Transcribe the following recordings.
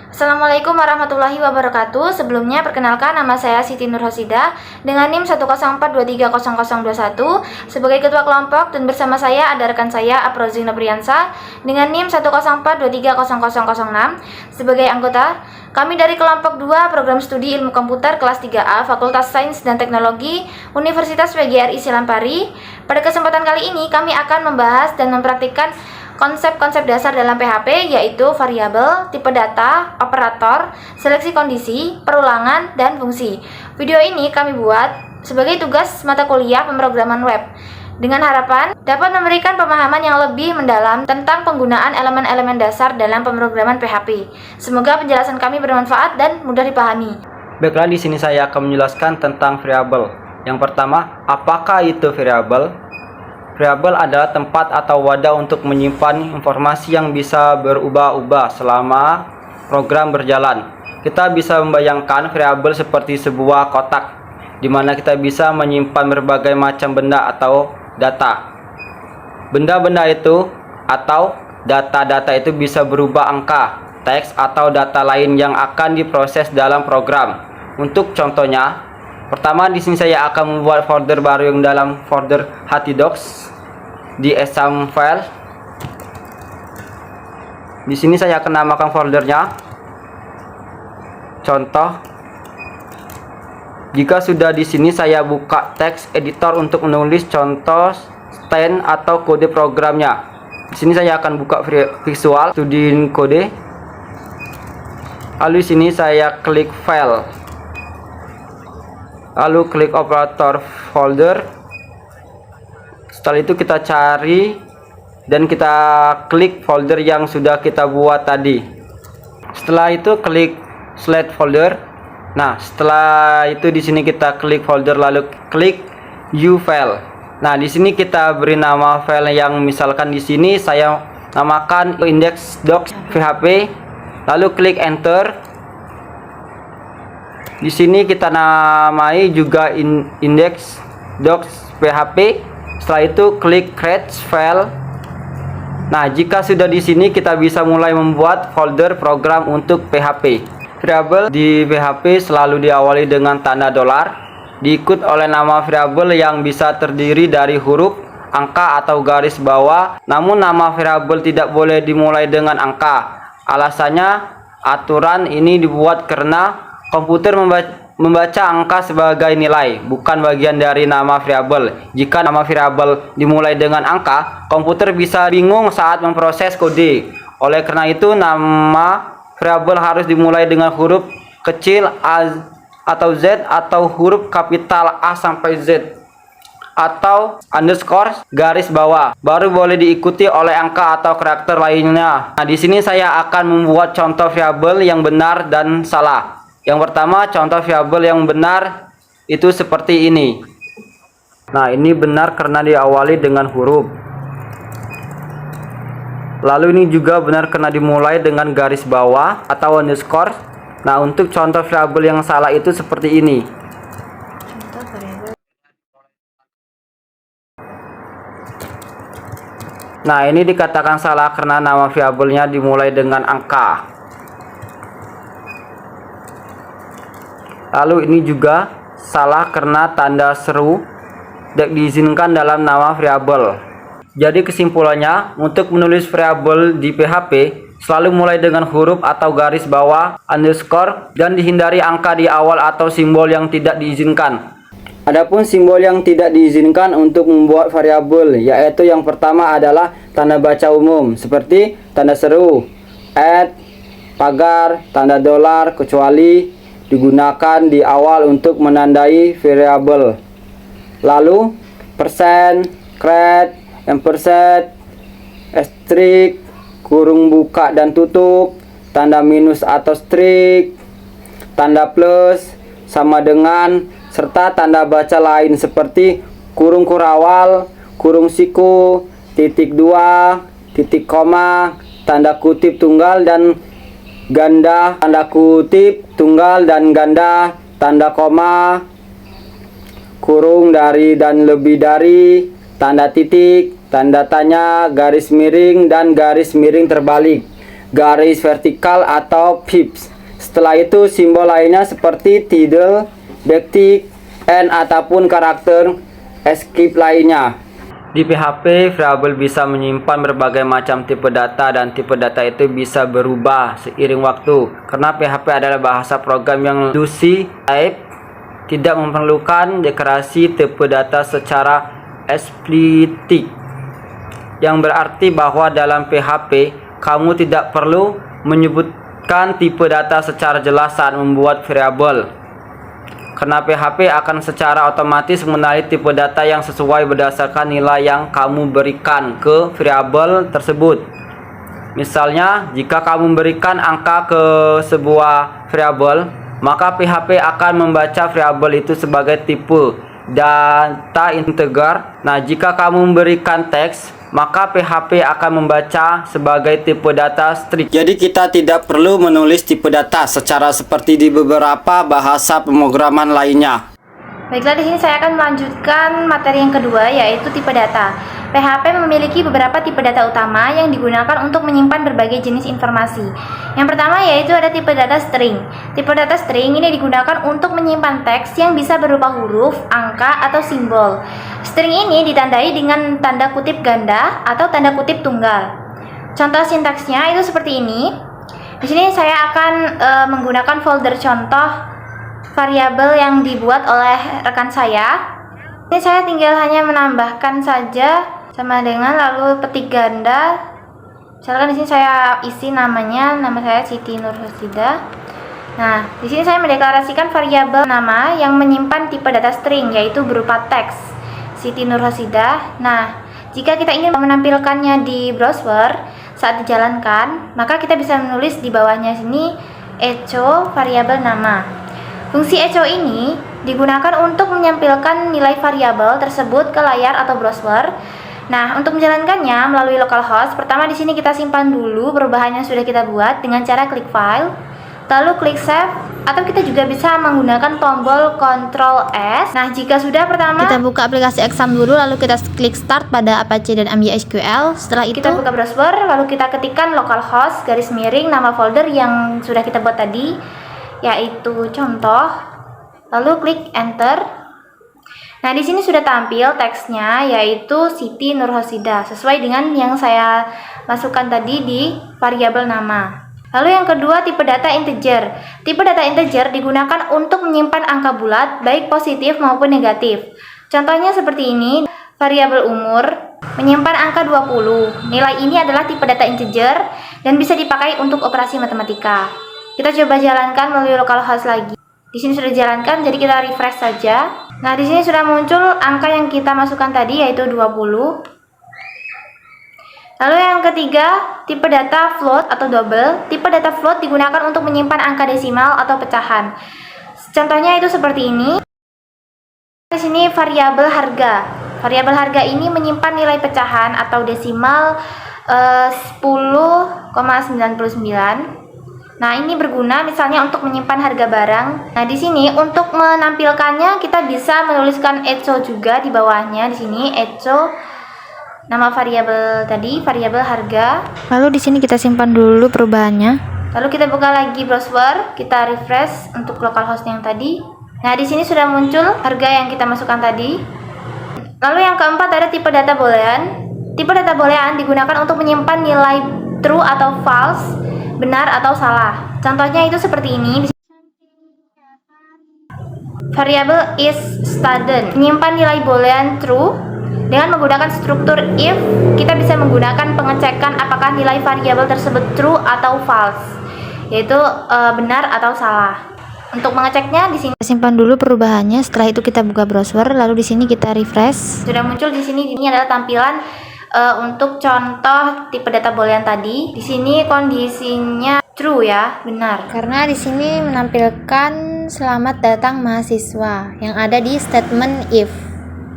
Assalamualaikum warahmatullahi wabarakatuh. Sebelumnya perkenalkan, nama saya Siti Nurhosida dengan NIM 104230021 sebagai ketua kelompok, dan bersama saya ada rekan saya Aprozi Nobriansa dengan NIM 104230006 sebagai anggota. Kami dari kelompok 2 program studi ilmu komputer kelas 3A Fakultas Sains dan Teknologi Universitas PGRI Silampari. Pada kesempatan kali ini kami akan membahas dan mempraktikkan konsep-konsep dasar dalam PHP, yaitu variabel, tipe data, operator, seleksi kondisi, perulangan, dan fungsi. Video ini kami buat sebagai tugas mata kuliah pemrograman web, dengan harapan dapat memberikan pemahaman yang lebih mendalam tentang penggunaan elemen-elemen dasar dalam pemrograman PHP. Semoga penjelasan kami bermanfaat dan mudah dipahami. Baiklah, di sini saya akan menjelaskan tentang variabel. Yang pertama, apakah itu variabel? Variabel adalah tempat atau wadah untuk menyimpan informasi yang bisa berubah-ubah selama program berjalan. Kita bisa membayangkan variabel seperti sebuah kotak, di mana kita bisa menyimpan berbagai macam benda atau data. Benda-benda itu atau data-data itu bisa berubah angka, teks, atau data lain yang akan diproses dalam program. Untuk contohnya, pertama di sini saya akan membuat folder baru yang dalam folder htdocs di exam file. Di sini saya akan namakan foldernya contoh. Jika sudah di sini, saya buka text editor untuk menulis contoh string atau kode programnya. Di sini saya akan buka Visual Studio Code. Lalu di sini saya klik file. Lalu klik operator folder. Setelah itu kita cari dan kita klik folder yang sudah kita buat tadi. Setelah itu klik select folder. Nah, setelah itu di sini kita klik folder lalu klik view file. Nah, di sini kita beri nama file yang misalkan di sini saya namakan index.php. Lalu klik enter. Di sini kita namai juga index.php. Setelah itu klik create file. Nah, jika sudah di sini kita bisa mulai membuat folder program untuk PHP. Variabel di PHP selalu diawali dengan tanda $, diikut oleh nama variabel yang bisa terdiri dari huruf, angka, atau garis bawah. Namun nama variabel tidak boleh dimulai dengan angka. Alasannya, aturan ini dibuat karena komputer membaca angka sebagai nilai, bukan bagian dari nama variabel. Jika nama variabel dimulai dengan angka, komputer bisa bingung saat memproses kode. Oleh karena itu, nama variabel harus dimulai dengan huruf kecil A atau Z, atau huruf kapital A sampai Z, atau underscore garis bawah. Baru boleh diikuti oleh angka atau karakter lainnya. Nah, di sini saya akan membuat contoh variabel yang benar dan salah. Yang pertama, contoh variabel yang benar itu seperti ini. Nah, ini benar karena diawali dengan huruf. Lalu ini juga benar karena dimulai dengan garis bawah atau underscore. Nah, untuk contoh variabel yang salah itu seperti ini. Nah, ini dikatakan salah karena nama variabelnya dimulai dengan angka. Lalu ini juga salah karena tanda seru tidak diizinkan dalam nama variabel. Jadi kesimpulannya, untuk menulis variabel di PHP selalu mulai dengan huruf atau garis bawah, underscore, dan dihindari angka di awal atau simbol yang tidak diizinkan. Adapun simbol yang tidak diizinkan untuk membuat variabel, yaitu yang pertama adalah tanda baca umum seperti tanda seru, pagar, tanda $, kecuali digunakan di awal untuk menandai variabel. Lalu persen, ampersand, asterisk, kurung buka dan tutup, tanda minus atau strik, tanda plus, sama dengan, serta tanda baca lain seperti kurung kurawal, kurung siku, titik 2, titik koma, tanda kutip tunggal dan ganda, tanda kutip tunggal dan ganda, tanda koma, kurung dari dan lebih dari, tanda titik, tanda tanya, garis miring, dan garis miring terbalik, garis vertikal artikel atau pips. Setelah itu simbol lainnya seperti title, backtick, and ataupun karakter escape lainnya. Di PHP, variabel bisa menyimpan berbagai macam tipe data dan tipe data itu bisa berubah seiring waktu. Karena PHP adalah bahasa program yang loosely type, tidak memerlukan deklarasi tipe data secara eksplisit. Yang berarti bahwa dalam PHP, kamu tidak perlu menyebutkan tipe data secara jelas saat membuat variabel. Karena PHP akan secara otomatis mengenali tipe data yang sesuai berdasarkan nilai yang kamu berikan ke variabel tersebut. Misalnya, jika kamu memberikan angka ke sebuah variabel, maka PHP akan membaca variabel itu sebagai tipe data integer. Nah, jika kamu memberikan teks, maka PHP akan membaca sebagai tipe data string. Jadi kita tidak perlu menulis tipe data secara seperti di beberapa bahasa pemrograman lainnya. Baiklah, di sini saya akan melanjutkan materi yang kedua, yaitu tipe data. PHP memiliki beberapa tipe data utama yang digunakan untuk menyimpan berbagai jenis informasi. Yang pertama yaitu ada tipe data string. Tipe data string ini digunakan untuk menyimpan teks yang bisa berupa huruf, angka, atau simbol. String ini ditandai dengan tanda kutip ganda atau tanda kutip tunggal. Contoh sintaksnya itu seperti ini. Di sini saya akan menggunakan folder contoh variabel yang dibuat oleh rekan saya. Ini saya tinggal hanya menambahkan saja sama dengan lalu petik ganda. Misalkan di sini saya isi namanya, nama saya Siti Nurhasida. Nah, di sini saya mendeklarasikan variabel nama yang menyimpan tipe data string, yaitu berupa teks Siti Nurhasida. Nah, jika kita ingin menampilkannya di browser saat dijalankan, maka kita bisa menulis di bawahnya sini echo variabel nama. Fungsi echo ini digunakan untuk menyampilkan nilai variabel tersebut ke layar atau browser. Nah, untuk menjalankannya melalui localhost, pertama di sini kita simpan dulu perubahan yang sudah kita buat dengan cara klik file, lalu klik save, atau kita juga bisa menggunakan tombol Ctrl S. Nah, jika sudah, pertama kita buka aplikasi exam dulu, lalu kita klik start pada Apache dan MySQL. Setelah itu kita buka browser, lalu kita ketikkan localhost garis miring nama folder yang sudah kita buat tadi, yaitu contoh, lalu klik enter. Nah, di sini sudah tampil teksnya, yaitu Siti Nurhasida, sesuai dengan yang saya masukkan tadi di variabel nama. Lalu yang kedua, tipe data integer. Tipe data integer digunakan untuk menyimpan angka bulat, baik positif maupun negatif. Contohnya seperti ini, variabel umur menyimpan angka 20. Nilai ini adalah tipe data integer dan bisa dipakai untuk operasi matematika. Kita coba jalankan melalui localhost lagi. Di sini sudah dijalankan, jadi kita refresh saja. Nah, di sini sudah muncul angka yang kita masukkan tadi, yaitu 20. Lalu yang ketiga, tipe data float atau double. Tipe data float digunakan untuk menyimpan angka desimal atau pecahan. Contohnya itu seperti ini. Di sini variabel harga. Variabel harga ini menyimpan nilai pecahan atau desimal 10,99. Nah, ini berguna misalnya untuk menyimpan harga barang. Nah, di sini untuk menampilkannya kita bisa menuliskan echo juga di bawahnya. Di sini echo nama variabel tadi, variabel harga. Lalu di sini kita simpan dulu perubahannya. Lalu kita buka lagi browser, kita refresh untuk localhost yang tadi. Nah, di sini sudah muncul harga yang kita masukkan tadi. Lalu yang keempat ada tipe data boolean. Tipe data boolean digunakan untuk menyimpan nilai true atau false, benar atau salah. Contohnya itu seperti ini. Variabel is student menyimpan nilai boolean true. Dengan menggunakan struktur if, kita bisa menggunakan pengecekan apakah nilai variabel tersebut true atau false, yaitu benar atau salah. Untuk mengeceknya di sini simpan dulu perubahannya. Setelah itu kita buka browser, lalu di sini kita refresh. Sudah muncul di sini. Ini adalah tampilan untuk contoh tipe data boolean tadi. Di sini kondisinya true ya, benar. Karena di sini menampilkan selamat datang mahasiswa yang ada di statement if.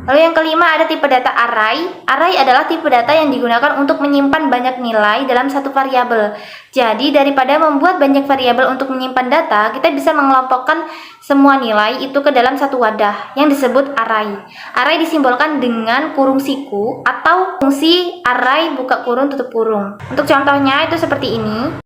Lalu yang kelima ada tipe data array. Array adalah tipe data yang digunakan untuk menyimpan banyak nilai dalam satu variabel. Jadi daripada membuat banyak variabel untuk menyimpan data, kita bisa mengelompokkan semua nilai itu ke dalam satu wadah yang disebut array. Array disimbolkan dengan kurung siku atau fungsi array buka kurung tutup kurung. Untuk contohnya itu seperti ini.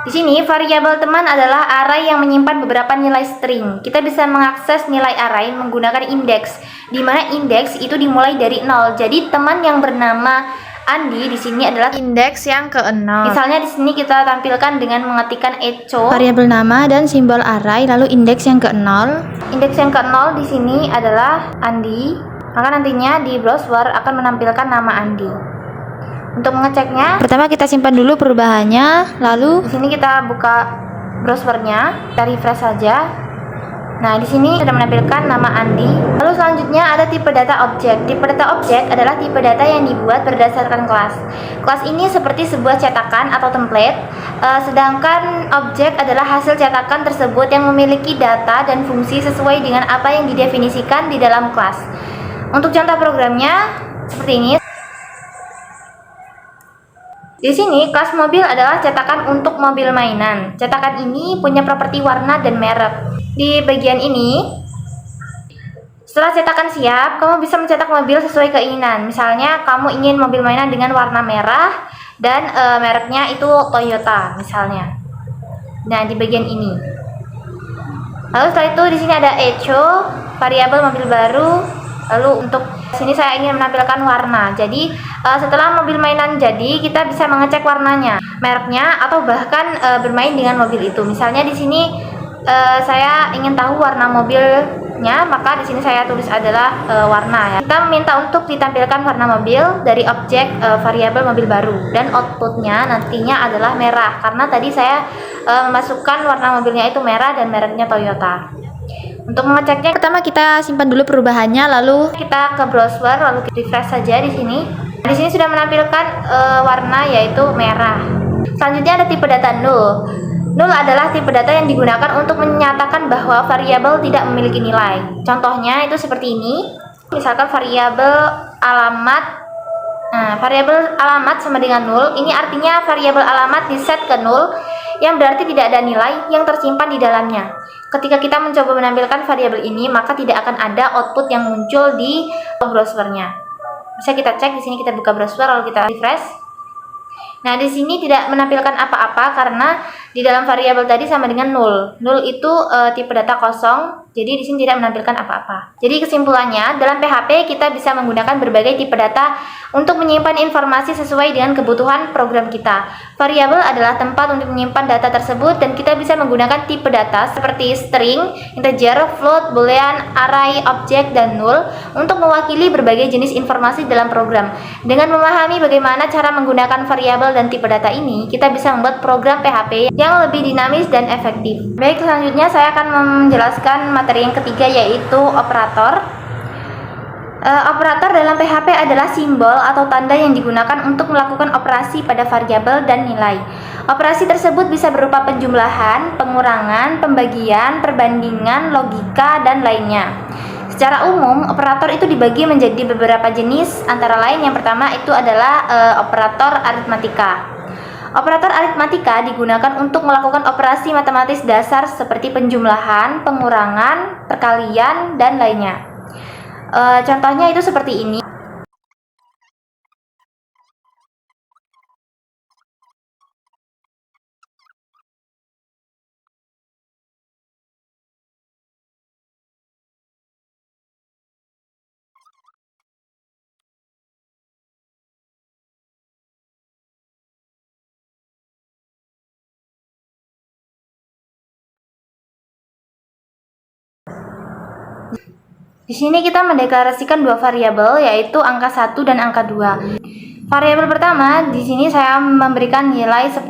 Di sini variabel teman adalah array yang menyimpan beberapa nilai string. Kita bisa mengakses nilai array menggunakan indeks, di mana indeks itu dimulai dari 0. Jadi teman yang bernama Andi di sini adalah indeks yang ke-0. Misalnya di sini kita tampilkan dengan mengetikkan echo variabel nama dan simbol array lalu indeks yang ke-0. Indeks yang ke-0 di sini adalah Andi. Maka nantinya di browser akan menampilkan nama Andi. Untuk mengeceknya, pertama kita simpan dulu perubahannya, lalu di sini kita buka browsernya, kita refresh saja. Nah, di sini sudah menampilkan nama Andi. Lalu selanjutnya ada tipe data objek. Tipe data objek adalah tipe data yang dibuat berdasarkan kelas. Kelas ini seperti sebuah cetakan atau template, sedangkan objek adalah hasil cetakan tersebut yang memiliki data dan fungsi sesuai dengan apa yang didefinisikan di dalam kelas. Untuk contoh programnya seperti ini. Di sini, kelas mobil adalah cetakan untuk mobil mainan. Cetakan ini punya properti warna dan merek. Di bagian ini, setelah cetakan siap, kamu bisa mencetak mobil sesuai keinginan. Misalnya, kamu ingin mobil mainan dengan warna merah dan mereknya itu Toyota, misalnya. Nah, di bagian ini. Lalu setelah itu, di sini ada echo, variabel mobil baru. Lalu untuk sini saya ingin menampilkan warna. Jadi setelah mobil mainan jadi, kita bisa mengecek warnanya, mereknya, atau bahkan bermain dengan mobil itu. Misalnya di sini saya ingin tahu warna mobilnya, maka di sini saya tulis adalah warna ya. Kita meminta untuk ditampilkan warna mobil dari objek variabel mobil baru dan outputnya nantinya adalah merah karena tadi saya memasukkan warna mobilnya itu merah dan mereknya Toyota. Untuk mengeceknya, pertama kita simpan dulu perubahannya, lalu kita ke browser, lalu kita refresh saja di sini. Di sini sudah menampilkan warna yaitu merah. Selanjutnya ada tipe data null. Null adalah tipe data yang digunakan untuk menyatakan bahwa variabel tidak memiliki nilai. Contohnya itu seperti ini. Misalkan variabel alamat. Nah, variabel alamat sama dengan null. Ini artinya variabel alamat diset ke null, yang berarti tidak ada nilai yang tersimpan di dalamnya. Ketika kita mencoba menampilkan variabel ini, maka tidak akan ada output yang muncul di browsernya. Bisa kita cek di sini, kita buka browser lalu kita refresh. Nah, di sini tidak menampilkan apa-apa karena di dalam variabel tadi sama dengan null. Null itu tipe data kosong, jadi di sini tidak menampilkan apa-apa. Jadi kesimpulannya, dalam PHP kita bisa menggunakan berbagai tipe data untuk menyimpan informasi sesuai dengan kebutuhan program kita. Variabel adalah tempat untuk menyimpan data tersebut dan kita bisa menggunakan tipe data seperti string, integer, float, boolean, array, objek, dan null untuk mewakili berbagai jenis informasi dalam program. Dengan memahami bagaimana cara menggunakan variabel dan tipe data ini, kita bisa membuat program PHP yang lebih dinamis dan efektif. Baik, selanjutnya saya akan menjelaskan materi yang ketiga yaitu operator. Operator dalam PHP adalah simbol atau tanda yang digunakan untuk melakukan operasi pada variabel dan nilai. Operasi tersebut bisa berupa penjumlahan, pengurangan, pembagian, perbandingan, logika, dan lainnya. Secara umum, operator itu dibagi menjadi beberapa jenis, antara lain yang pertama itu adalah operator aritmatika. Operator aritmatika digunakan untuk melakukan operasi matematis dasar seperti penjumlahan, pengurangan, perkalian, dan lainnya. Contohnya itu seperti ini. Di sini kita mendeklarasikan dua variabel yaitu angka 1 dan angka 2. Variabel pertama di sini saya memberikan nilai 10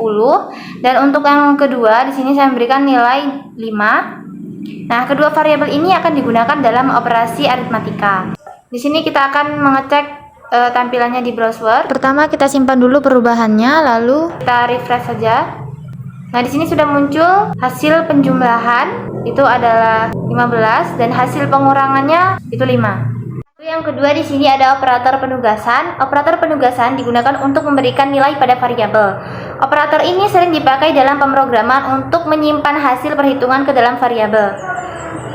dan untuk yang kedua di sini saya memberikan nilai 5. Nah, kedua variabel ini akan digunakan dalam operasi aritmatika. Di sini kita akan mengecek tampilannya di browser. Pertama kita simpan dulu perubahannya lalu kita refresh saja. Nah, di sini sudah muncul hasil penjumlahan itu adalah 15 dan hasil pengurangannya itu 5. Yang kedua di sini ada operator penugasan. Operator penugasan digunakan untuk memberikan nilai pada variabel. Operator ini sering dipakai dalam pemrograman untuk menyimpan hasil perhitungan ke dalam variabel.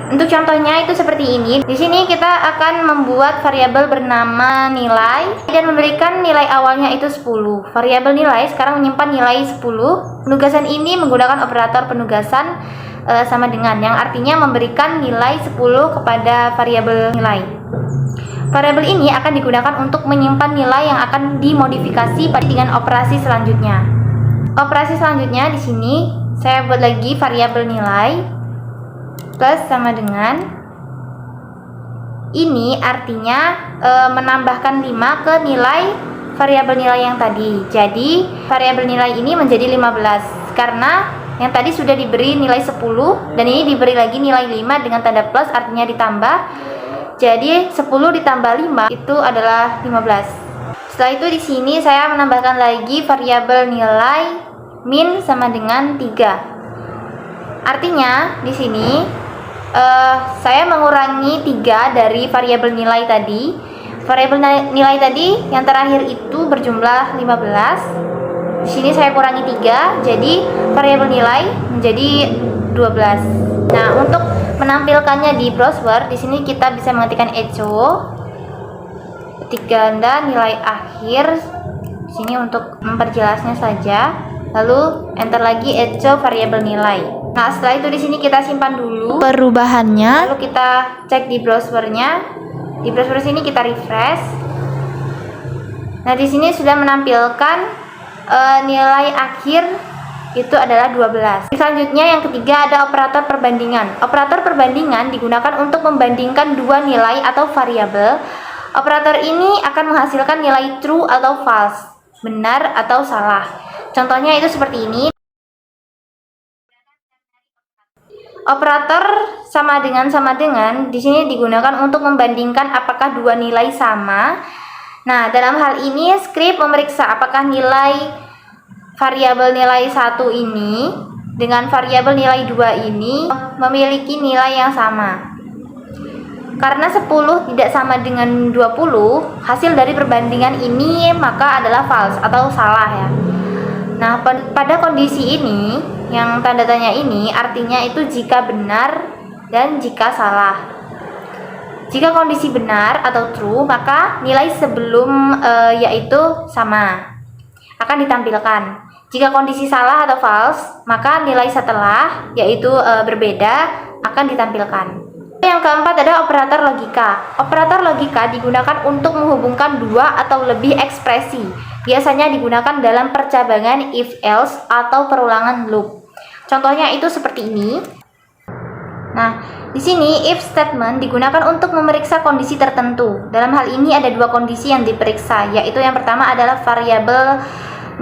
Untuk contohnya itu seperti ini. Di sini kita akan membuat variabel bernama nilai dan memberikan nilai awalnya itu 10. Variabel nilai sekarang menyimpan nilai 10. Penugasan ini menggunakan operator penugasan sama dengan, yang artinya memberikan nilai 10 kepada variabel nilai. Variabel ini akan digunakan untuk menyimpan nilai yang akan dimodifikasi dengan operasi selanjutnya. Operasi selanjutnya di sini saya buat lagi variabel nilai plus sama dengan ini, artinya menambahkan 5 ke nilai variabel nilai yang tadi. Jadi variabel nilai ini menjadi 15 karena yang tadi sudah diberi nilai 10 dan ini diberi lagi nilai 5 dengan tanda plus, artinya ditambah. Jadi 10 ditambah 5 itu adalah 15. Setelah itu di sini saya menambahkan lagi variabel nilai min sama dengan 3. Artinya di sini saya mengurangi 3 dari variabel nilai tadi. Variabel nilai tadi yang terakhir itu berjumlah 15. Di sini saya kurangi 3, jadi variabel nilai menjadi 12. Nah, untuk menampilkannya di browser, di sini kita bisa mengetikkan echo ketik ganda nilai akhir. Di sini untuk memperjelasnya saja. Lalu enter lagi echo variabel nilai. Nah, setelah itu di sini kita simpan dulu perubahannya. Lalu kita cek di browsernya. Di browser sini kita refresh. Nah, di sini sudah menampilkan nilai akhir itu adalah 12. Selanjutnya yang ketiga ada operator perbandingan. Operator perbandingan digunakan untuk membandingkan dua nilai atau variabel. Operator ini akan menghasilkan nilai true atau false, benar atau salah. Contohnya itu seperti ini. Operator sama dengan di sini digunakan untuk membandingkan apakah dua nilai sama. Nah, dalam hal ini script memeriksa apakah nilai variabel nilai 1 ini dengan variabel nilai 2 ini memiliki nilai yang sama. Karena 10 tidak sama dengan 20, hasil dari perbandingan ini maka adalah false atau salah ya. Nah, pada kondisi ini, yang tanda tanya ini artinya itu jika benar dan jika salah. Jika kondisi benar atau true, maka nilai sebelum yaitu sama akan ditampilkan. Jika kondisi salah atau false, maka nilai setelah yaitu berbeda akan ditampilkan. Yang keempat ada operator logika. Operator logika digunakan untuk menghubungkan dua atau lebih ekspresi. Biasanya digunakan dalam percabangan if-else atau perulangan loop. Contohnya itu seperti ini. Nah, di sini if statement digunakan untuk memeriksa kondisi tertentu. Dalam hal ini ada dua kondisi yang diperiksa, yaitu yang pertama adalah variabel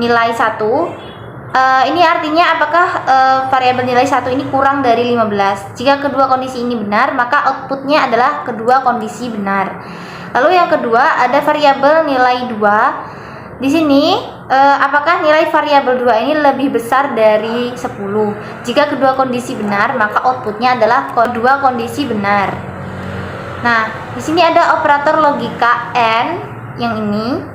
nilai 1. Ini artinya apakah variabel nilai 1 ini kurang dari 15. Jika kedua kondisi ini benar, maka outputnya adalah kedua kondisi benar. Lalu yang kedua ada variabel nilai 2. Di sini apakah nilai variabel 2 ini lebih besar dari 10? Jika kedua kondisi benar, maka outputnya adalah kedua kondisi benar. Nah, di sini ada operator logika AND yang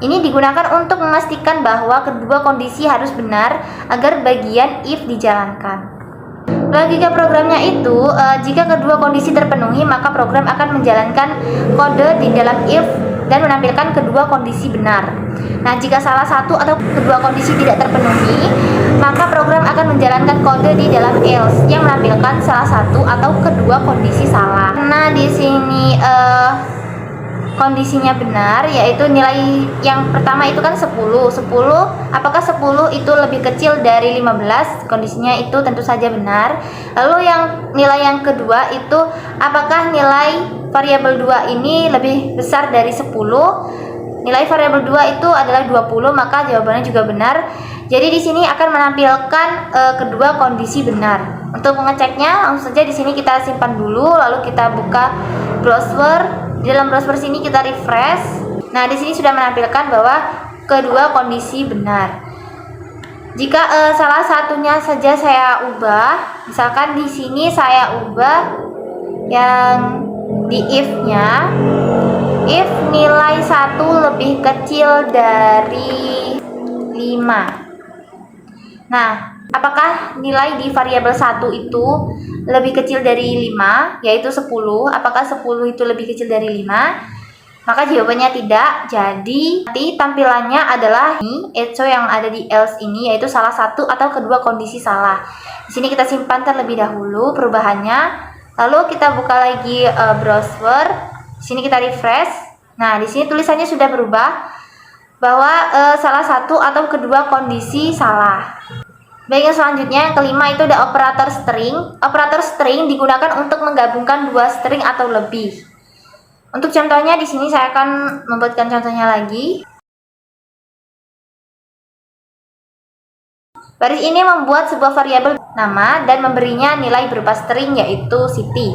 ini digunakan untuk memastikan bahwa kedua kondisi harus benar agar bagian if dijalankan. Logika programnya itu jika kedua kondisi terpenuhi, maka program akan menjalankan kode di dalam if dan menampilkan kedua kondisi benar. Nah, jika salah satu atau kedua kondisi tidak terpenuhi, maka program akan menjalankan kode di dalam else yang menampilkan salah satu atau kedua kondisi salah. Nah, di sini kondisinya benar, yaitu nilai yang pertama itu kan 10. Apakah 10 itu lebih kecil dari 15? Kondisinya itu tentu saja benar. Lalu nilai yang kedua itu apakah nilai variabel 2 ini lebih besar dari 10? Nilai variabel 2 itu adalah 20, maka jawabannya juga benar. Jadi di sini akan menampilkan kedua kondisi benar. Untuk mengeceknya, langsung saja di sini kita simpan dulu, lalu kita buka browser. Di dalam browser sini kita refresh. Nah, di sini sudah menampilkan bahwa kedua kondisi benar. Jika salah satunya saja saya ubah, misalkan di sini saya ubah yang di if-nya, if nilai 1 lebih kecil dari 5. Nah, Apakah nilai di variabel 1 itu lebih kecil dari 5, yaitu 10? Apakah 10 itu lebih kecil dari 5? Maka jawabannya tidak. Jadi nanti tampilannya adalah ini, echo yang ada di else ini, yaitu salah satu atau kedua kondisi salah. Di sini kita simpan terlebih dahulu perubahannya. Lalu kita buka lagi browser. Di sini kita refresh. Nah, di sini tulisannya sudah berubah bahwa salah satu atau kedua kondisi salah. Baik, yang selanjutnya yang kelima itu ada operator string. Operator string digunakan untuk menggabungkan dua string atau lebih. Untuk contohnya di sini saya akan membuatkan contohnya lagi. Baris ini membuat sebuah variabel nama dan memberinya nilai berupa string yaitu city.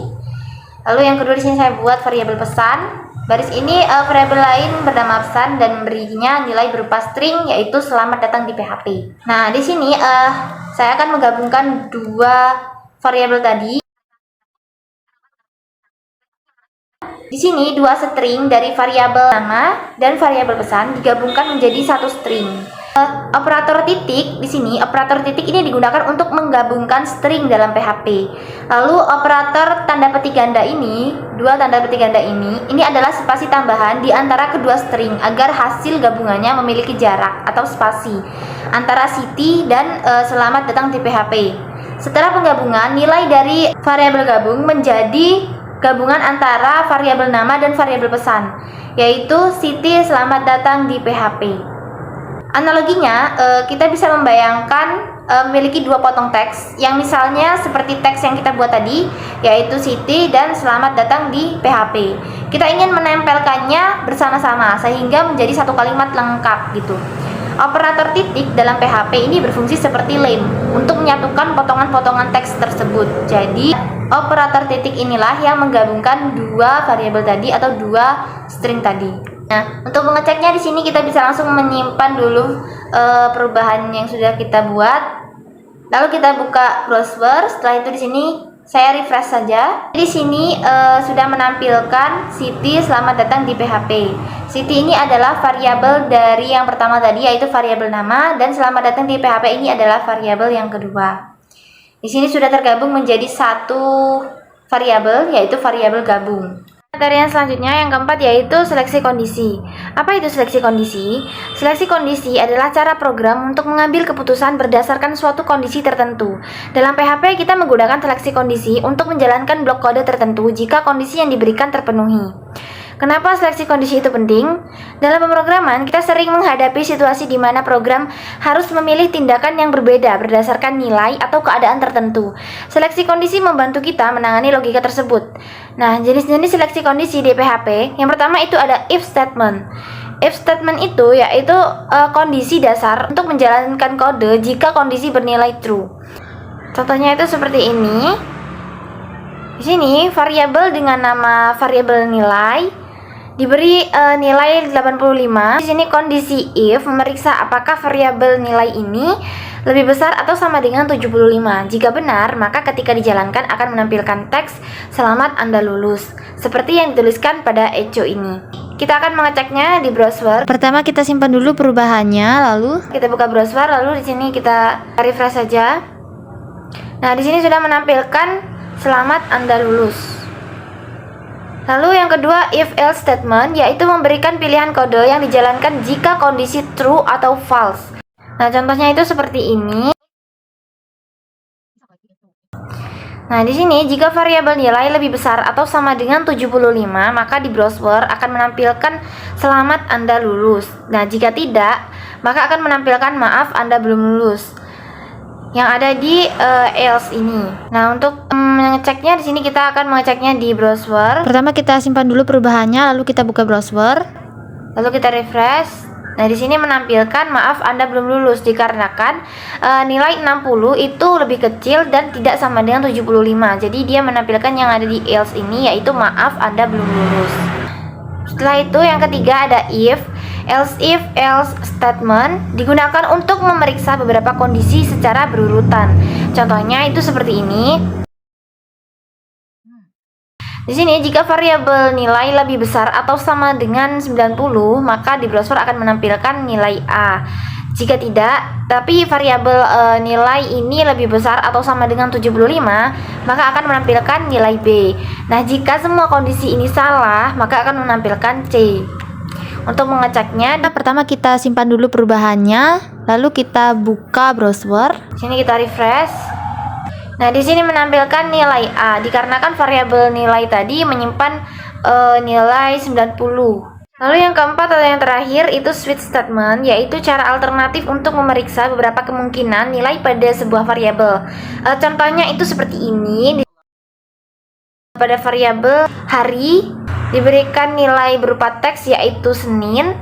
Lalu yang kedua di sini saya buat variabel pesan. Baris ini variabel lain bernama pesan dan memberinya nilai berupa string yaitu selamat datang di PHP. Nah, di sini saya akan menggabungkan dua variabel tadi. Di sini dua string dari variabel nama dan variabel pesan digabungkan menjadi satu string. Operator titik di sini, operator titik ini digunakan untuk menggabungkan string dalam PHP. Lalu operator tanda petik ganda ini, dua tanda petik ganda ini adalah spasi tambahan di antara kedua string agar hasil gabungannya memiliki jarak atau spasi antara city dan selamat datang di PHP. Setelah penggabungan, nilai dari variabel gabung menjadi gabungan antara variabel nama dan variabel pesan, yaitu city selamat datang di PHP. Analoginya, kita bisa membayangkan memiliki dua potong teks yang misalnya seperti teks yang kita buat tadi, yaitu city dan selamat datang di PHP. Kita ingin menempelkannya bersama-sama sehingga menjadi satu kalimat lengkap gitu. Operator titik dalam PHP ini berfungsi seperti lem untuk menyatukan potongan-potongan teks tersebut. Jadi, operator titik inilah yang menggabungkan dua variabel tadi atau dua string tadi. Nah, untuk mengeceknya di sini kita bisa langsung menyimpan dulu perubahan yang sudah kita buat. Lalu kita buka browser. Setelah itu di sini saya refresh saja. Di sini sudah menampilkan city selamat datang di PHP. City ini adalah variabel dari yang pertama tadi yaitu variabel nama dan selamat datang di PHP ini adalah variabel yang kedua. Di sini sudah tergabung menjadi satu variabel yaitu variabel gabung. Materi yang selanjutnya yang keempat yaitu seleksi kondisi. Apa itu seleksi kondisi? Seleksi kondisi adalah cara program untuk mengambil keputusan berdasarkan suatu kondisi tertentu. Dalam PHP kita menggunakan seleksi kondisi untuk menjalankan blok kode tertentu jika kondisi yang diberikan terpenuhi. Kenapa seleksi kondisi itu penting? Dalam pemrograman, kita sering menghadapi situasi di mana program harus memilih tindakan yang berbeda berdasarkan nilai atau keadaan tertentu. Seleksi kondisi membantu kita menangani logika tersebut. Nah, jenis-jenis seleksi kondisi di PHP, yang pertama itu ada if statement. If statement itu yaitu kondisi dasar untuk menjalankan kode jika kondisi bernilai true. Contohnya itu seperti ini. Di sini variabel dengan nama variabel nilai diberi nilai 85. Di sini kondisi if memeriksa apakah variabel nilai ini lebih besar atau sama dengan 75. Jika benar, maka ketika dijalankan akan menampilkan teks selamat Anda lulus, seperti yang dituliskan pada echo ini. Kita akan mengeceknya di browser. Pertama kita simpan dulu perubahannya, lalu kita buka browser, lalu di sini kita refresh saja. Nah, di sini sudah menampilkan selamat Anda lulus. Lalu yang kedua if else statement yaitu memberikan pilihan kode yang dijalankan jika kondisi true atau false. Nah, contohnya itu seperti ini. Nah, di sini jika variabel nilai lebih besar atau sama dengan 75, maka di browser akan menampilkan selamat Anda lulus. Nah, jika tidak, maka akan menampilkan maaf Anda belum lulus yang ada di else ini. Nah, untuk mengeceknya di sini kita akan mengeceknya di browser. Pertama kita simpan dulu perubahannya, lalu kita buka browser, lalu kita refresh. Nah, di sini menampilkan maaf Anda belum lulus dikarenakan nilai 60 itu lebih kecil dan tidak sama dengan 75. Jadi dia menampilkan yang ada di else ini yaitu maaf Anda belum lulus. Setelah itu yang ketiga ada if else statement digunakan untuk memeriksa beberapa kondisi secara berurutan. Contohnya itu seperti ini. Di sini jika variabel nilai lebih besar atau sama dengan 90, maka di browser akan menampilkan nilai A. Jika tidak, tapi variabel nilai ini lebih besar atau sama dengan 75, maka akan menampilkan nilai B. Nah, jika semua kondisi ini salah, maka akan menampilkan C. Untuk mengeceknya, pertama kita simpan dulu perubahannya, lalu kita buka browser. Sini kita refresh. Nah, di sini menampilkan nilai A dikarenakan variabel nilai tadi menyimpan nilai 90. Lalu yang keempat atau yang terakhir itu switch statement, yaitu cara alternatif untuk memeriksa beberapa kemungkinan nilai pada sebuah variabel. Contohnya itu seperti ini. Pada variabel hari diberikan nilai berupa teks yaitu Senin.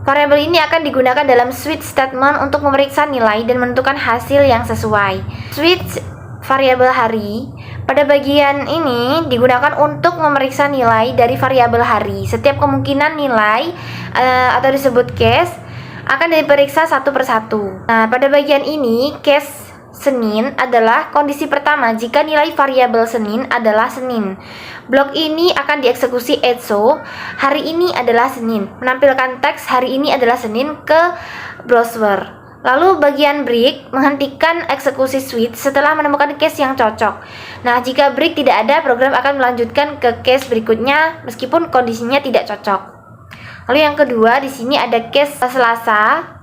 Variabel ini akan digunakan dalam switch statement untuk memeriksa nilai dan menentukan hasil yang sesuai. Switch variabel hari pada bagian ini digunakan untuk memeriksa nilai dari variabel hari. Setiap kemungkinan nilai atau disebut case akan diperiksa satu persatu. Nah, pada bagian ini case Senin adalah kondisi pertama jika nilai variabel Senin adalah Senin. Blok ini akan dieksekusi ETSO, hari ini adalah Senin. Menampilkan teks hari ini adalah Senin ke browser. Lalu bagian break menghentikan eksekusi switch setelah menemukan case yang cocok. Nah, jika break tidak ada, program akan melanjutkan ke case berikutnya meskipun kondisinya tidak cocok. Lalu yang kedua, di sini ada case Selasa.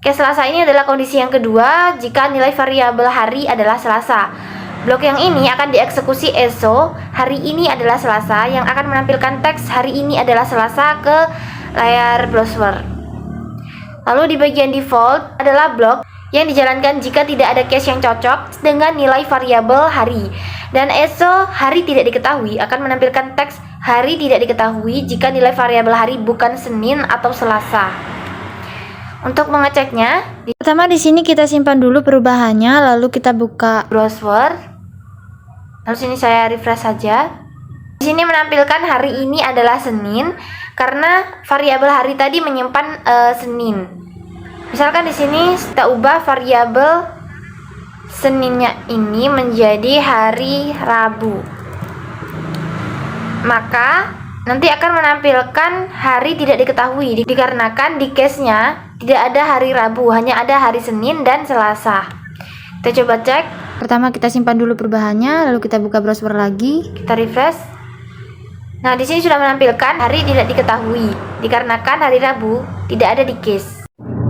Case Selasa ini adalah kondisi yang kedua jika nilai variabel hari adalah Selasa. Blok yang ini akan dieksekusi ESO, hari ini adalah Selasa, yang akan menampilkan teks hari ini adalah Selasa ke layar browser. Lalu di bagian default adalah blok yang dijalankan jika tidak ada case yang cocok dengan nilai variabel hari. Dan ESO hari tidak diketahui akan menampilkan teks hari tidak diketahui jika nilai variabel hari bukan Senin atau Selasa. Untuk mengeceknya, pertama di sini kita simpan dulu perubahannya, lalu kita buka browser. Lalu sini saya refresh saja. Di sini menampilkan hari ini adalah Senin karena variabel hari tadi menyimpan Senin. Misalkan di sini kita ubah variabel Seninnya ini menjadi hari Rabu. Maka nanti akan menampilkan hari tidak diketahui dikarenakan di case-nya tidak ada hari Rabu, hanya ada hari Senin dan Selasa. Kita coba cek. Pertama kita simpan dulu perubahannya, lalu kita buka browser lagi, kita refresh. Nah, di sini sudah menampilkan hari tidak diketahui dikarenakan hari Rabu tidak ada di case.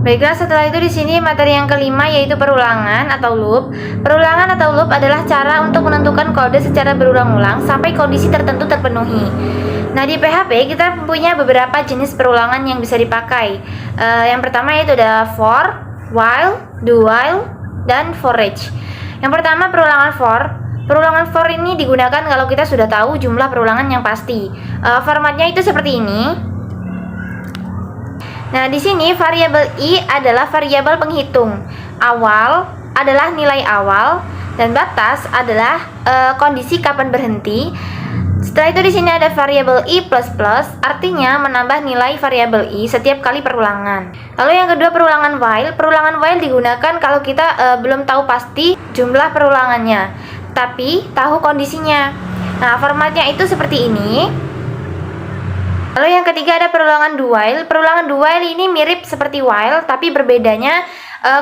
Baiklah, setelah itu di sini materi yang kelima yaitu perulangan atau loop. Perulangan atau loop adalah cara untuk menentukan kode secara berulang-ulang sampai kondisi tertentu terpenuhi. Nah, di PHP kita punya beberapa jenis perulangan yang bisa dipakai. Yang pertama yaitu ada for, while, do while, dan for each. Yang pertama perulangan for. Perulangan for ini digunakan kalau kita sudah tahu jumlah perulangan yang pasti. Formatnya itu seperti ini. Nah, di sini variabel i adalah variabel penghitung. Awal adalah nilai awal dan batas adalah kondisi kapan berhenti. Setelah itu di sini ada variabel i++, artinya menambah nilai variabel i setiap kali perulangan. Lalu yang kedua perulangan while. Perulangan while digunakan kalau kita belum tahu pasti jumlah perulangannya, tapi tahu kondisinya. Nah, formatnya itu seperti ini. Lalu yang ketiga ada perulangan do while. Perulangan do while ini mirip seperti while, tapi berbedanya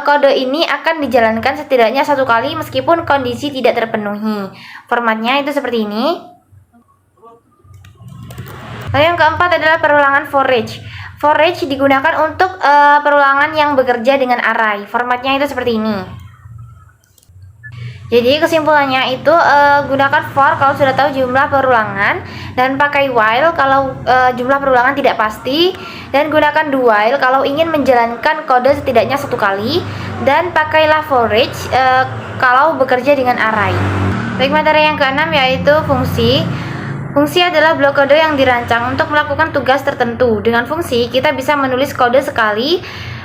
kode ini akan dijalankan setidaknya satu kali meskipun kondisi tidak terpenuhi. Formatnya itu seperti ini. Lalu yang keempat adalah perulangan for each. For each digunakan untuk perulangan yang bekerja dengan array. Formatnya itu seperti ini. Jadi kesimpulannya itu gunakan for kalau sudah tahu jumlah perulangan, dan pakai while kalau jumlah perulangan tidak pasti, dan gunakan do while kalau ingin menjalankan kode setidaknya satu kali, dan pakailah for each kalau bekerja dengan array. Baik, materi yang keenam yaitu fungsi. Fungsi adalah blok kode yang dirancang untuk melakukan tugas tertentu. Dengan fungsi kita bisa menulis kode sekali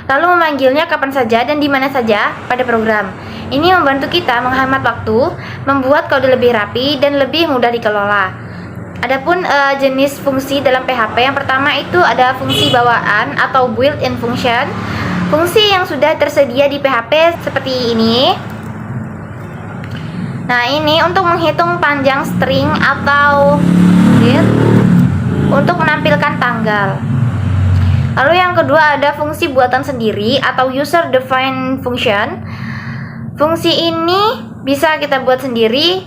lalu memanggilnya kapan saja dan di mana saja pada program. Ini membantu kita menghemat waktu, membuat kode lebih rapi dan lebih mudah dikelola. Adapun jenis fungsi dalam PHP, yang pertama itu ada fungsi bawaan atau built-in function. Fungsi yang sudah tersedia di PHP seperti ini. Nah, ini untuk menghitung panjang string atau untuk menampilkan tanggal. Lalu yang kedua ada fungsi buatan sendiri atau user defined function. Fungsi ini bisa kita buat sendiri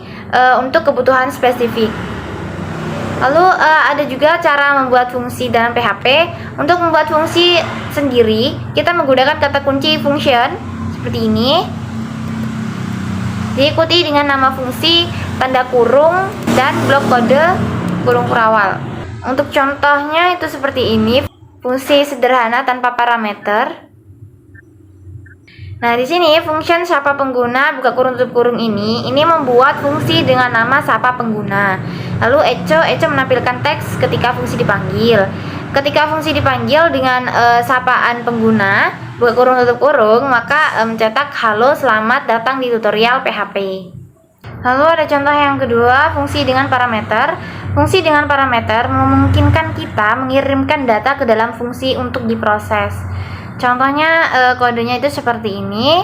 untuk kebutuhan spesifik. Lalu ada juga cara membuat fungsi dalam PHP. Untuk membuat fungsi sendiri, kita menggunakan kata kunci function seperti ini. Diikuti dengan nama fungsi, tanda kurung, dan blok kode kurung perawal. Untuk contohnya itu seperti ini, fungsi sederhana tanpa parameter. Nah, di sini function sapa pengguna buka kurung tutup kurung ini membuat fungsi dengan nama sapa pengguna. Lalu echo menampilkan teks ketika fungsi dipanggil. Ketika fungsi dipanggil dengan sapaan pengguna buka kurung tutup kurung, maka mencetak halo selamat datang di tutorial PHP. Lalu ada contoh yang kedua, fungsi dengan parameter. Fungsi dengan parameter memungkinkan kita mengirimkan data ke dalam fungsi untuk diproses. Contohnya kodenya itu seperti ini.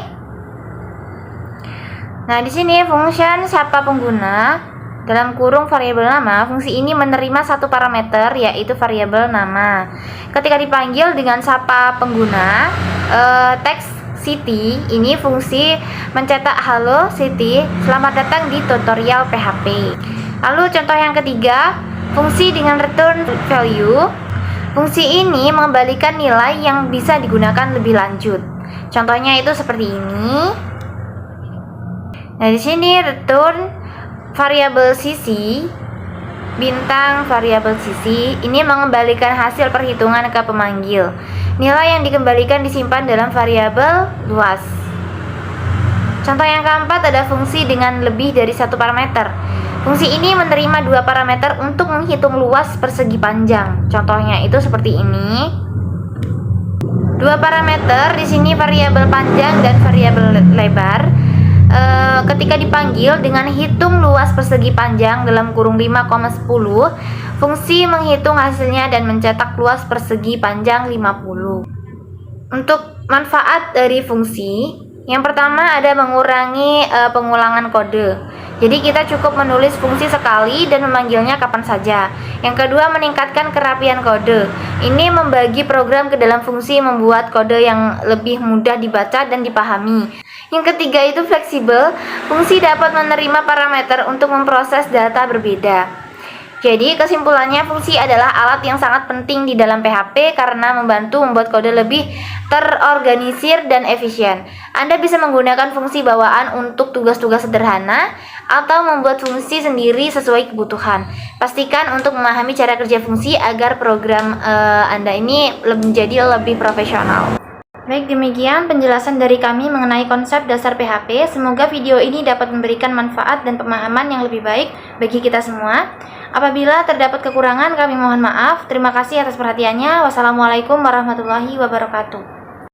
Nah, di sini function sapa pengguna dalam kurung variabel nama, fungsi ini menerima satu parameter yaitu variabel nama. Ketika dipanggil dengan sapa pengguna, teks Siti, ini fungsi mencetak halo Siti, selamat datang di tutorial PHP. Lalu contoh yang ketiga, fungsi dengan return value. Fungsi ini mengembalikan nilai yang bisa digunakan lebih lanjut. Contohnya itu seperti ini. Nah, di sini return variabel sisi bintang variabel sisi ini mengembalikan hasil perhitungan ke pemanggil. Nilai yang dikembalikan disimpan dalam variabel luas. Contoh yang keempat ada fungsi dengan lebih dari satu parameter. Fungsi ini menerima dua parameter untuk menghitung luas persegi panjang. Contohnya itu seperti ini. Dua parameter di sini variabel panjang dan variabel lebar. Ketika dipanggil dengan hitung luas persegi panjang dalam kurung 5,10, fungsi menghitung hasilnya dan mencetak luas persegi panjang 50. Untuk manfaat dari fungsi, yang pertama ada mengurangi pengulangan kode. Jadi kita cukup menulis fungsi sekali dan memanggilnya kapan saja. Yang kedua, meningkatkan kerapian kode. Ini membagi program ke dalam fungsi, membuat kode yang lebih mudah dibaca dan dipahami. Yang ketiga itu fleksibel. Fungsi dapat menerima parameter untuk memproses data berbeda. Jadi kesimpulannya, fungsi adalah alat yang sangat penting di dalam PHP karena membantu membuat kode lebih terorganisir dan efisien. Anda bisa menggunakan fungsi bawaan untuk tugas-tugas sederhana atau membuat fungsi sendiri sesuai kebutuhan. Pastikan untuk memahami cara kerja fungsi agar program Anda ini menjadi lebih profesional. Baik, demikian penjelasan dari kami mengenai konsep dasar PHP. Semoga video ini dapat memberikan manfaat dan pemahaman yang lebih baik bagi kita semua. Apabila terdapat kekurangan, kami mohon maaf. Terima kasih atas perhatiannya. Wassalamualaikum warahmatullahi wabarakatuh.